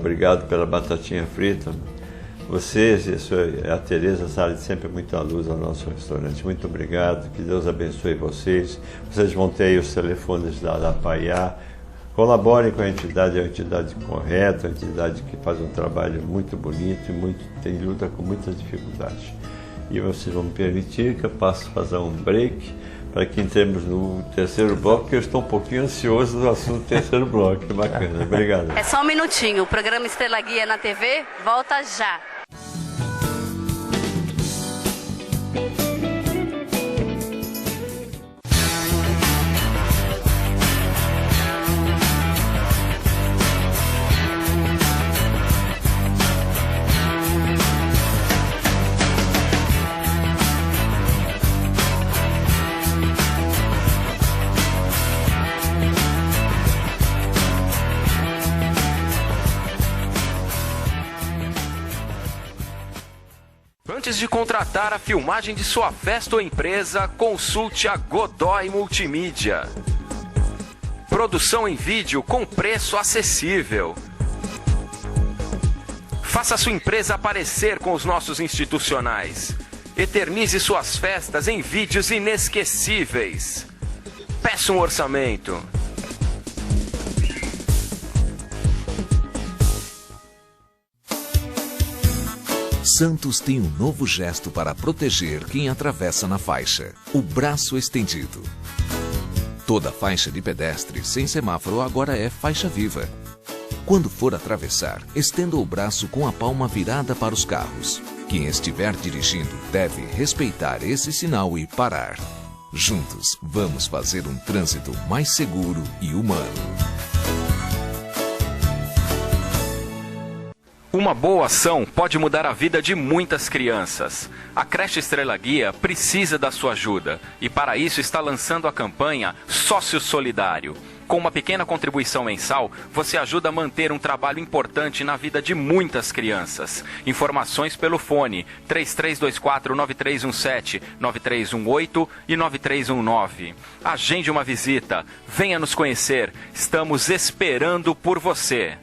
pela batatinha frita. Você e a Tereza sabe sempre muita luz ao nosso restaurante. Muito obrigado, que Deus abençoe vocês. Vocês vão ter aí os telefones da PAIA. Colaborem com a entidade, é uma entidade correta, uma entidade que faz um trabalho muito bonito e luta com muitas dificuldades. E vocês vão me permitir que eu passe a fazer um break para que entremos no terceiro bloco, porque eu estou um pouquinho ansioso do assunto do terceiro bloco. Que bacana, obrigado. É só um minutinho, o programa Estrela Guia na TV volta já. Antes de contratar a filmagem de sua festa ou empresa, consulte a Godoy Multimídia. Produção em vídeo com preço acessível. Faça sua empresa aparecer com os nossos institucionais. Eternize suas festas em vídeos inesquecíveis. Peça um orçamento. Santos tem um novo gesto para proteger quem atravessa na faixa: o braço estendido. Toda faixa de pedestre sem semáforo agora é faixa viva. Quando for atravessar, estenda o braço com a palma virada para os carros. Quem estiver dirigindo deve respeitar esse sinal e parar. Juntos, vamos fazer um trânsito mais seguro e humano. Uma boa ação pode mudar a vida de muitas crianças. A Creche Estrela Guia precisa da sua ajuda e para isso está lançando a campanha Sócio Solidário. Com uma pequena contribuição mensal, você ajuda a manter um trabalho importante na vida de muitas crianças. Informações pelo fone 3324-9317, 9318 e 9319. Agende uma visita, venha nos conhecer, estamos esperando por você.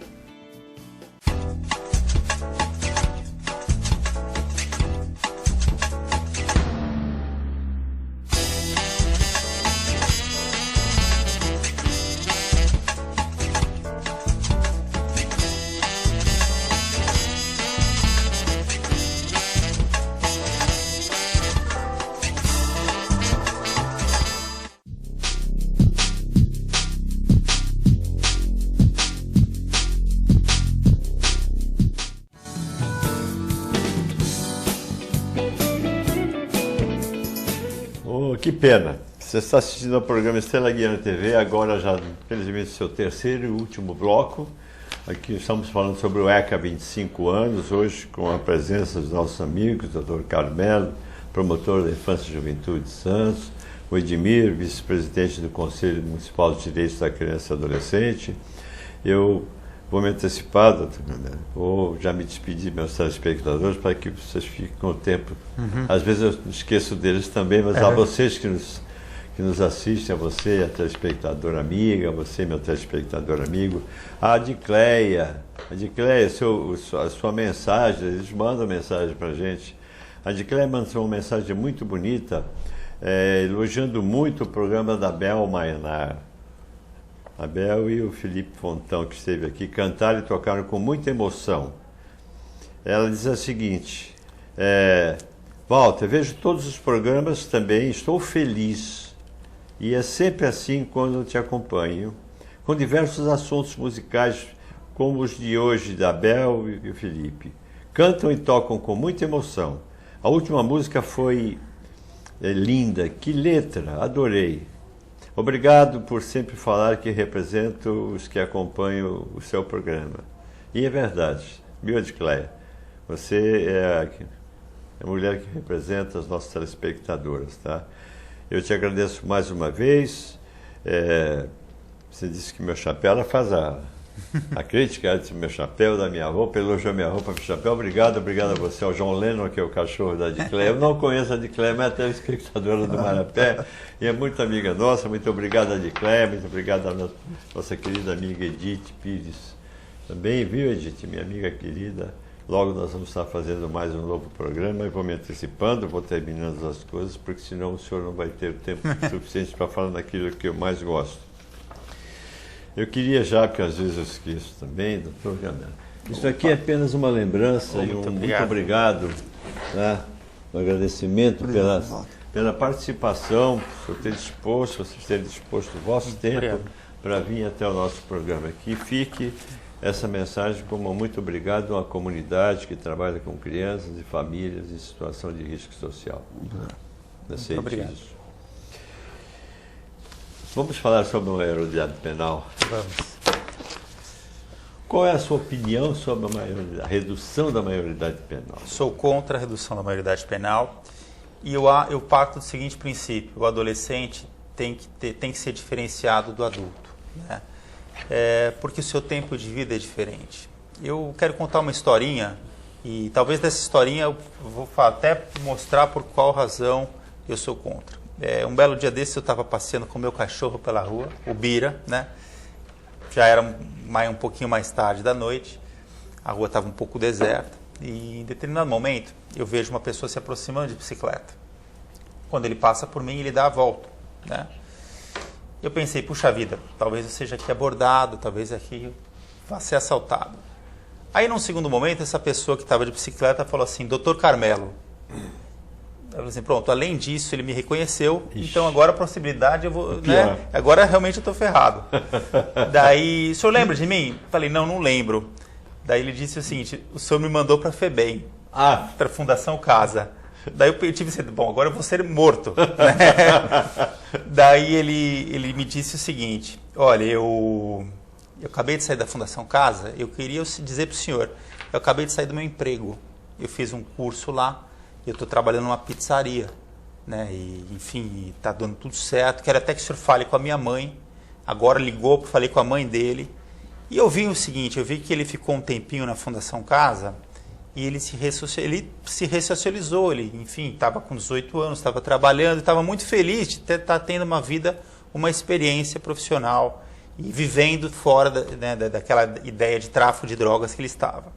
Que pena. Você está assistindo ao programa Estrela Guia na TV, agora já, infelizmente, seu terceiro e último bloco. Aqui estamos falando sobre o ECA há 25 anos, hoje com a presença dos nossos amigos, Dr. Carmelo, promotor da Infância e Juventude de Santos, o Edmir, vice-presidente do Conselho Municipal de Direitos da Criança e Adolescente. Eu vou me antecipar, doutor Carmelo, vou já me despedir meus telespectadores para que vocês fiquem com o tempo. Às vezes eu esqueço deles também, mas a vocês que nos assistem, a você, a telespectadora amiga, a você, meu telespectador amigo, a Adicleia, a sua mensagem, eles mandam mensagem para a gente. A Adicleia mandou uma mensagem muito bonita, elogiando muito o programa da Bel Maenar. A Bel e o Felipe Fontão, que esteve aqui, cantaram e tocaram com muita emoção. Ela diz o seguinte: Walter, vejo todos os programas também, estou feliz. E é sempre assim quando te acompanho, com diversos assuntos musicais, como os de hoje da Bel e o Felipe. Cantam e tocam com muita emoção. A última música foi linda, que letra, adorei. Obrigado por sempre falar que represento os que acompanham o seu programa. E é verdade, viu, Adicleia? Você é a mulher que representa as nossas telespectadoras, tá? Eu te agradeço mais uma vez. Você disse que meu chapéu, ela faz a crítica do meu chapéu, da minha roupa, elogiou minha roupa, meu chapéu. Obrigado a você, ao João Lennon, que é o cachorro da Adicleia. Eu não conheço a Adicleia, mas é telespectadora do Marapé e é muito amiga nossa. Muito obrigado, Adicleia, muito obrigado à nossa querida amiga Edith Pires. Também, viu, Edith, minha amiga querida? Logo nós vamos estar fazendo mais um novo programa e vou me antecipando, vou terminando as coisas, porque senão o senhor não vai ter tempo suficiente para falar daquilo que eu mais gosto. Eu queria já, porque às vezes eu esqueço também, doutor Carmelo, isso aqui é apenas uma lembrança e muito obrigado, né? Um agradecimento pela participação, por vocês terem disposto o vosso tempo para vir até o nosso programa aqui. Fique essa mensagem como muito obrigado a uma comunidade que trabalha com crianças e famílias em situação de risco social. Muito obrigado. Isso. Vamos falar sobre a maioridade penal. Vamos. Qual é a sua opinião sobre a redução da maioridade penal? Sou contra a redução da maioridade penal e eu parto do seguinte princípio: o adolescente tem que ser diferenciado do adulto, né? Porque o seu tempo de vida é diferente. Eu quero contar uma historinha E talvez dessa historinha eu vou até mostrar por qual razão eu sou contra. Um belo dia desse eu estava passeando com o meu cachorro pela rua, o Bira, né? Já era um pouquinho mais tarde da noite, a rua estava um pouco deserta e em determinado momento eu vejo uma pessoa se aproximando de bicicleta. Quando ele passa por mim, ele dá a volta, né? Eu pensei, puxa vida, talvez eu seja aqui abordado, talvez aqui vá ser assaltado. Aí, num segundo momento, essa pessoa que estava de bicicleta falou assim, Dr. Carmelo. Eu falei assim, pronto, além disso, ele me reconheceu, então agora a possibilidade eu vou, né? Agora realmente eu estou ferrado. Daí, o senhor lembra de mim? Falei, não lembro. Daí ele disse o seguinte, o senhor me mandou para a FEBEM, para a Fundação Casa. Daí eu tive assim, bom, agora eu vou ser morto. Né? Daí ele me disse o seguinte, olha, eu acabei de sair da Fundação Casa, eu queria dizer para o senhor, eu acabei de sair do meu emprego, eu fiz um curso lá, eu estou trabalhando numa pizzaria, né? E, enfim, está dando tudo certo, quero até que o senhor fale com a minha mãe, agora ligou, falei com a mãe dele, e eu vi o seguinte, eu vi que ele ficou um tempinho na Fundação Casa, e ele se ressocializou, ele, enfim, estava com 18 anos, estava trabalhando, estava muito feliz de estar tendo uma vida, uma experiência profissional, e vivendo fora daquela ideia de tráfico de drogas que ele estava.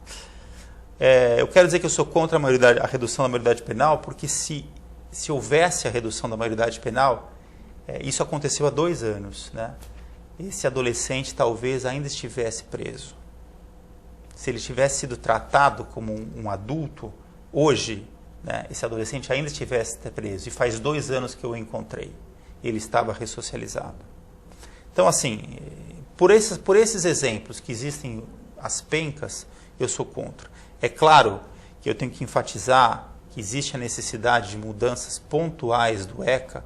Eu quero dizer que eu sou contra a redução da maioridade penal, porque se houvesse a redução da maioridade penal, isso aconteceu há 2 anos, né? Esse adolescente talvez ainda estivesse preso. Se ele tivesse sido tratado como um adulto, hoje, né, esse adolescente ainda estivesse preso. E faz 2 anos que eu o encontrei. Ele estava ressocializado. Então, assim, por esses exemplos que existem as pencas, eu sou contra. É claro que eu tenho que enfatizar que existe a necessidade de mudanças pontuais do ECA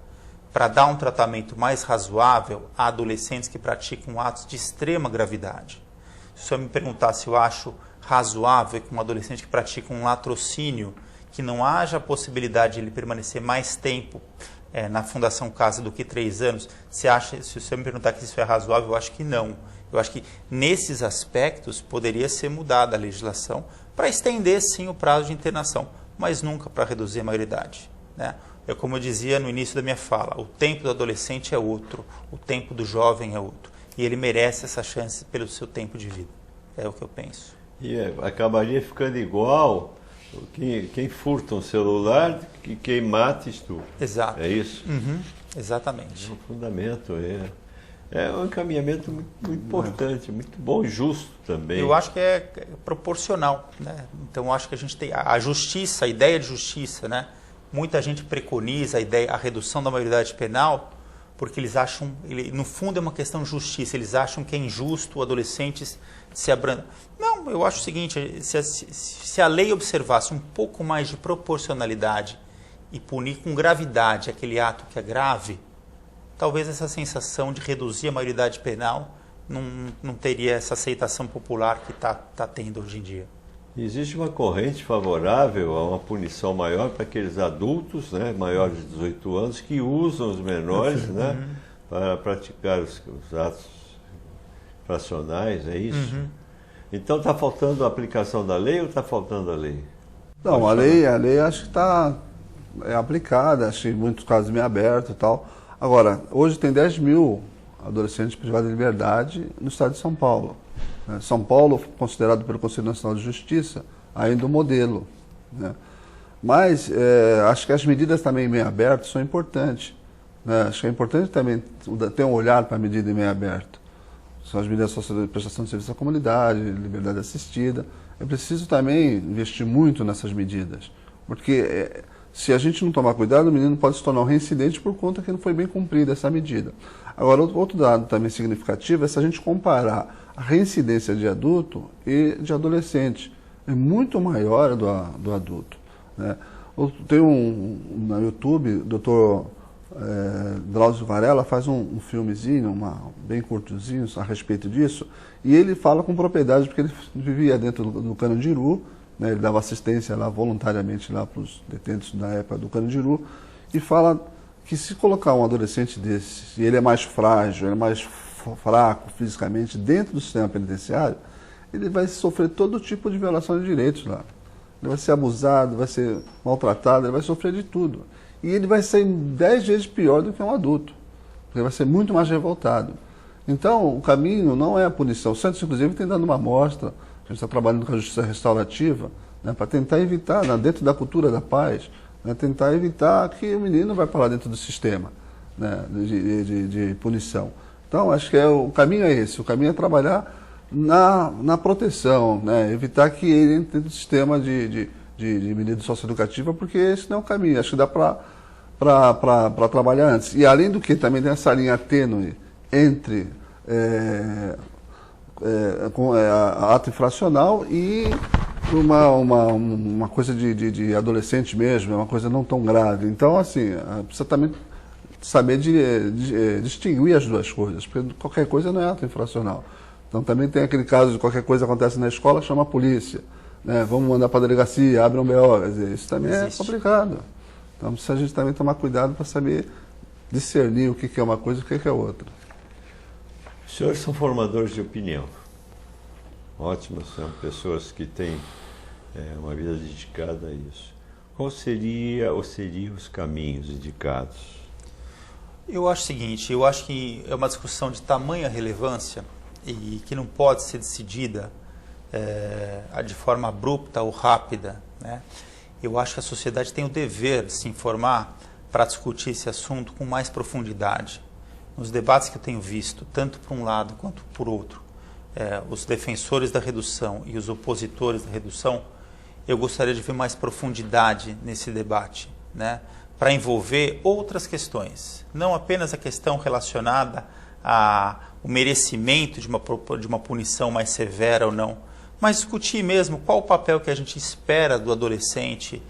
para dar um tratamento mais razoável a adolescentes que praticam atos de extrema gravidade. Se o senhor me perguntar se eu acho razoável que um adolescente que pratica um latrocínio, que não haja a possibilidade de ele permanecer mais tempo na Fundação Casa do que 3 anos, se o senhor me perguntar que isso é razoável, eu acho que não. Eu acho que nesses aspectos poderia ser mudada a legislação para estender sim o prazo de internação, mas nunca para reduzir a maioridade, né? Como eu dizia no início da minha fala, o tempo do adolescente é outro, o tempo do jovem é outro. E ele merece essa chance pelo seu tempo de vida. É o que eu penso. E acabaria ficando igual quem furta um celular que quem mata estupra. Exato. É isso? Uhum. Exatamente. É um fundamento, é um encaminhamento muito importante, muito bom e justo também. Eu acho que é proporcional, né? Então eu acho que a gente tem a justiça, a ideia de justiça, né? Muita gente preconiza a redução da maioridade penal porque eles acham, no fundo é uma questão de justiça, eles acham que é injusto o adolescente se abrandar. Não, eu acho o seguinte, se a lei observasse um pouco mais de proporcionalidade e punir com gravidade aquele ato que é grave, talvez essa sensação de reduzir a maioridade penal não teria essa aceitação popular que está tendo hoje em dia. Existe uma corrente favorável a uma punição maior para aqueles adultos, né, maiores de 18 anos, que usam os menores, né, para praticar os atos infracionais, é isso? Uhum. Então está faltando a aplicação da lei ou está faltando a lei? Não, a lei acho que está aplicada, acho que em muitos casos meio aberto e tal. Agora, hoje tem 10 mil adolescentes privados de liberdade no estado de São Paulo. São Paulo, considerado pelo Conselho Nacional de Justiça, ainda um modelo, né? Mas acho que as medidas também em meio aberto são importantes, né? Acho que é importante também ter um olhar para a medida em meio aberto. São as medidas de prestação de serviço à comunidade, liberdade assistida. É preciso também investir muito nessas medidas, porque se a gente não tomar cuidado, o menino pode se tornar um reincidente por conta que não foi bem cumprida essa medida. Agora, outro dado também significativo é se a gente comparar a reincidência de adulto e de adolescente. É muito maior do adulto, né? Tem no YouTube, o Dr. Drauzio Varela faz um filmezinho, bem curtozinho a respeito disso, e ele fala com propriedade, porque ele vivia dentro do Carandiru, né? Ele dava assistência lá voluntariamente lá para os detentos da época do Carandiru, e fala que se colocar um adolescente desse, e ele é mais frágil, ele é mais fraco fisicamente dentro do sistema penitenciário, ele vai sofrer todo tipo de violação de direitos lá. ele vai ser abusado, vai ser maltratado, ele vai sofrer de tudo. E ele vai ser 10 vezes pior do que um adulto. Ele vai ser muito mais revoltado. Então, o caminho não é a punição. O Santos, inclusive, tem dado uma amostra, a gente está trabalhando com a justiça restaurativa, né, para tentar evitar, né, dentro da cultura da paz, né, tentar evitar que o menino vai para lá dentro do sistema, né, de punição. Então, acho que o caminho é esse. O caminho é trabalhar na proteção, né, evitar que ele entre dentro do sistema de medida socioeducativa, porque esse não é o caminho. Acho que dá para trabalhar antes. E, além do que, também tem essa linha tênue entre ato infracional e uma coisa de adolescente mesmo, é uma coisa não tão grave. Então, assim, precisa também saber distinguir as duas coisas, porque qualquer coisa não é ato infracional. Então, também tem aquele caso de qualquer coisa acontece na escola, chama a polícia, né? Vamos mandar para a delegacia, abre um BO. Quer dizer, isso também é complicado. Então, precisa a gente também tomar cuidado para saber discernir o que é uma coisa e o que é outra. Os senhores são formadores de opinião. Ótimos, são pessoas que têm uma vida dedicada a isso. Qual seriam os caminhos indicados? Eu acho o seguinte, eu acho que é uma discussão de tamanha relevância e que não pode ser decidida de forma abrupta ou rápida, né? Eu acho que a sociedade tem o dever de se informar para discutir esse assunto com mais profundidade. Nos debates que eu tenho visto, tanto por um lado quanto por outro, os defensores da redução e os opositores da redução, eu gostaria de ver mais profundidade nesse debate, né, para envolver outras questões, não apenas a questão relacionada ao merecimento de uma punição mais severa ou não, mas discutir mesmo qual o papel que a gente espera do adolescente,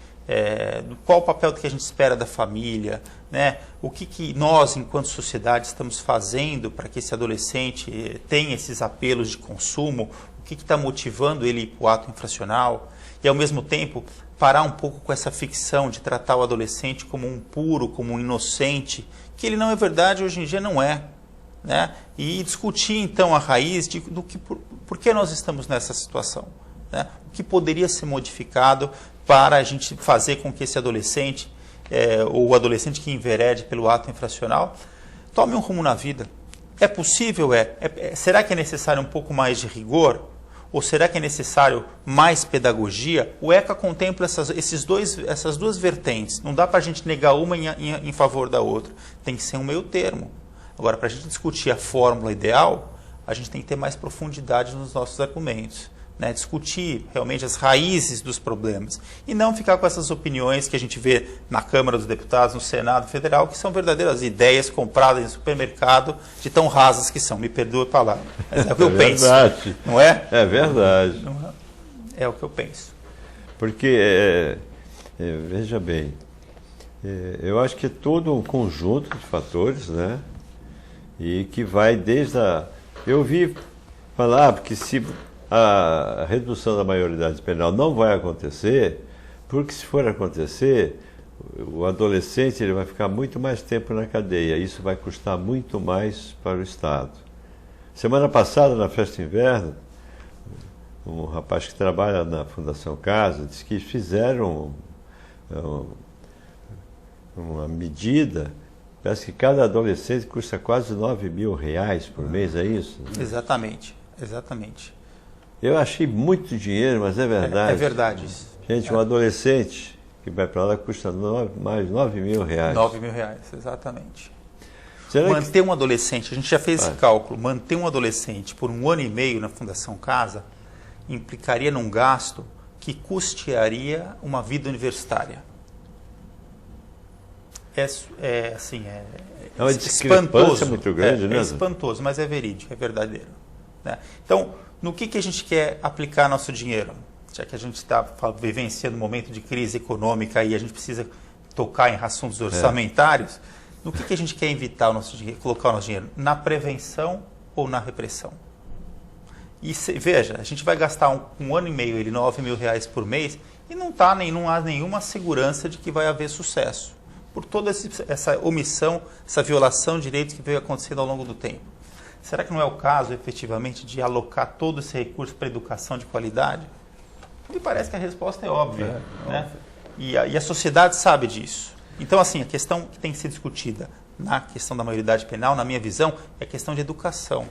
qual o papel que a gente espera da família, né? O que nós, enquanto sociedade, estamos fazendo para que esse adolescente tenha esses apelos de consumo, o que está motivando ele para o ato infracional, e ao mesmo tempo parar um pouco com essa ficção de tratar o adolescente como um puro, como um inocente, que ele não é verdade, hoje em dia não é, né? E discutir então a raiz por que nós estamos nessa situação, né? O que poderia ser modificado para a gente fazer com que esse adolescente, ou o adolescente que enverede pelo ato infracional, tome um rumo na vida. É possível? Será que é necessário um pouco mais de rigor? Ou será que é necessário mais pedagogia? O ECA contempla essas duas vertentes. Não dá para a gente negar uma em favor da outra. Tem que ser um meio termo. Agora, para a gente discutir a fórmula ideal, a gente tem que ter mais profundidade nos nossos argumentos, né? Discutir realmente as raízes dos problemas e não ficar com essas opiniões que a gente vê na Câmara dos Deputados, no Senado Federal, que são verdadeiras ideias compradas em supermercado de tão rasas que são. Me perdoe a palavra, mas é o que eu penso. Não é? É verdade. É o que eu penso. Porque, veja bem, eu acho que é todo um conjunto de fatores, né? E que vai desde eu ouvi falar que se a redução da maioridade penal não vai acontecer, porque se for acontecer, o adolescente ele vai ficar muito mais tempo na cadeia. Isso vai custar muito mais para o Estado. Semana passada, na festa de inverno, um rapaz que trabalha na Fundação Casa disse que fizeram uma medida. Parece que cada adolescente custa quase R$9.000 por mês, é isso? Exatamente, exatamente. Eu achei muito dinheiro, mas é verdade. É verdade isso. Gente, um adolescente que vai para lá custa mais R$9.000. R$9.000, exatamente. Manter um adolescente, a gente já fez esse cálculo, manter um adolescente por 1 ano e meio na Fundação Casa implicaria num gasto que custearia uma vida universitária. É uma discrepância muito grande, né? É espantoso, mas é verídico, é verdadeiro, né? Então, no que a gente quer aplicar nosso dinheiro? Já que a gente está vivenciando um momento de crise econômica e a gente precisa tocar em assuntos orçamentários, no que a gente quer evitar o nosso dinheiro, colocar o nosso dinheiro? Na prevenção ou na repressão? E veja, a gente vai gastar um ano e meio, R$9.000 por mês, e não há nenhuma segurança de que vai haver sucesso, por toda essa omissão, essa violação de direitos que veio acontecendo ao longo do tempo. Será que não é o caso, efetivamente, de alocar todo esse recurso para educação de qualidade? Me parece que a resposta é óbvia, né? E a sociedade sabe disso. Então, assim, a questão que tem que ser discutida na questão da maioridade penal, na minha visão, é a questão de educação.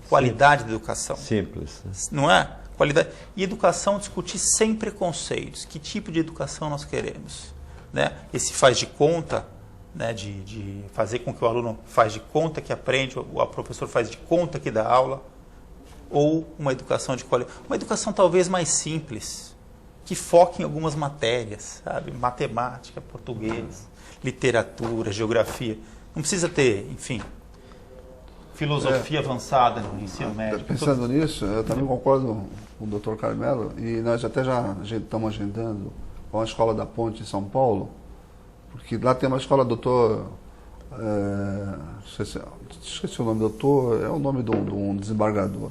Qualidade da educação. Simples. Não é? Qualidade. E educação, discutir sem preconceitos. Que tipo de educação nós queremos? Né? Esse faz de conta, né? de fazer com que o aluno faz de conta que aprende, o professor faz de conta que dá aula, ou uma educação de qualidade. Uma educação talvez mais simples, que foque em algumas matérias, sabe? Matemática, português, literatura, geografia. Não precisa ter, enfim, filosofia avançada no ensino médio. Pensando nisso, eu também concordo com o Dr. Carmelo, e nós até já estamos agendando com a Escola da Ponte em São Paulo, porque lá tem uma escola, doutor, esqueci o nome, doutor, é o nome de um desembargador.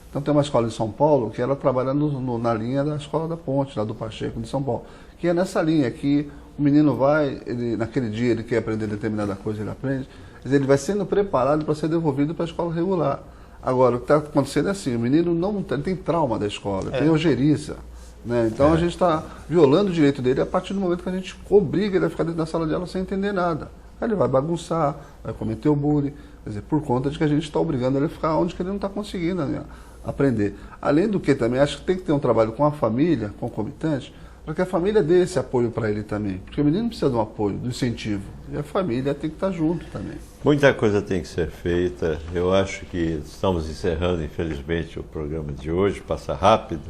Então tem uma escola em São Paulo que ela trabalha na linha da Escola da Ponte, lá do Pacheco de São Paulo, que é nessa linha que o menino vai, naquele dia ele quer aprender determinada coisa, ele aprende, mas ele vai sendo preparado para ser devolvido para a escola regular. Agora, o que está acontecendo é assim, o menino não tem trauma da escola, tem ojeriza. Né? Então a gente está violando o direito dele a partir do momento que a gente obriga ele a ficar dentro da sala de aula sem entender nada. Aí ele vai bagunçar, vai cometer o bullying, quer dizer, por conta de que a gente está obrigando ele a ficar onde que ele não está conseguindo, né, aprender. Além do que também, acho que tem que ter um trabalho com a família, concomitante, para que a família dê esse apoio para ele também. Porque o menino precisa de um apoio, do incentivo. E a família tem que estar junto também. Muita coisa tem que ser feita. Eu acho que estamos encerrando, infelizmente, o programa de hoje. Passa rápido.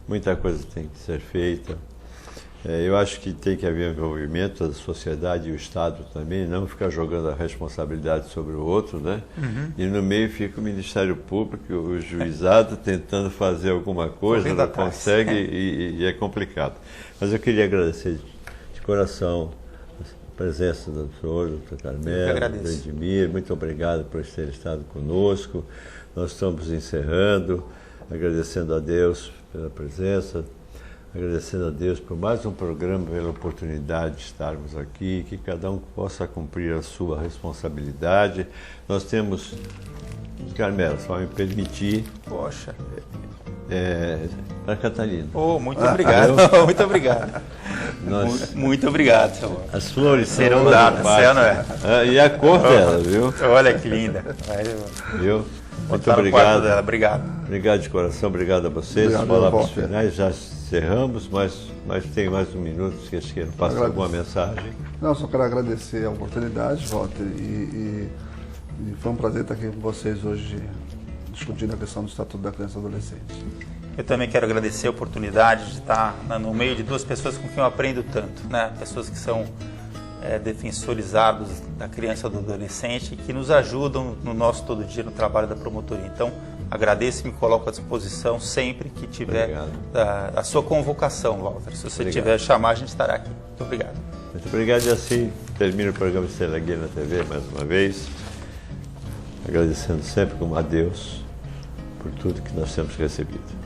Muita coisa tem que ser feita. Eu acho que tem que haver envolvimento da sociedade e o Estado também, não ficar jogando a responsabilidade sobre o outro, né? E no meio fica o Ministério Público, o juizado tentando fazer alguma coisa, não consegue e é complicado. Mas eu queria agradecer de coração a presença do Dr. Carmelo, do Edmir, muito obrigado por ter estado conosco. Nós estamos encerrando, agradecendo a Deus pela presença, agradecendo a Deus por mais um programa, pela oportunidade de estarmos aqui, que cada um possa cumprir a sua responsabilidade. Nós temos, Carmelo, só me permitir... Poxa... para Catalina. Oh, muito obrigado, muito obrigado. Muito obrigado, seu. As flores serão dadas, céu, não é? E a cor dela, viu? Olha que linda. Viu? Muito obrigado. Obrigado. Obrigado de coração, obrigado a vocês. As palavras finais, já encerramos, mas tem mais um minuto, se vocês queiram passar alguma mensagem. Não, só quero agradecer a oportunidade, Walter, e foi um prazer estar aqui com vocês hoje, discutindo a questão do Estatuto da Criança e do Adolescente. Eu também quero agradecer a oportunidade de estar no meio de duas pessoas com quem eu aprendo tanto, né? Pessoas que são defensores árduos da criança e do adolescente e que nos ajudam no nosso todo dia no trabalho da promotoria. Então, agradeço e me coloco à disposição sempre que tiver a sua convocação, Walter. Se você tiver chamar, a gente estará aqui. Muito obrigado. Muito obrigado, e assim termino o programa Estrela Guia na TV mais uma vez, agradecendo sempre a Deus por tudo que nós temos recebido.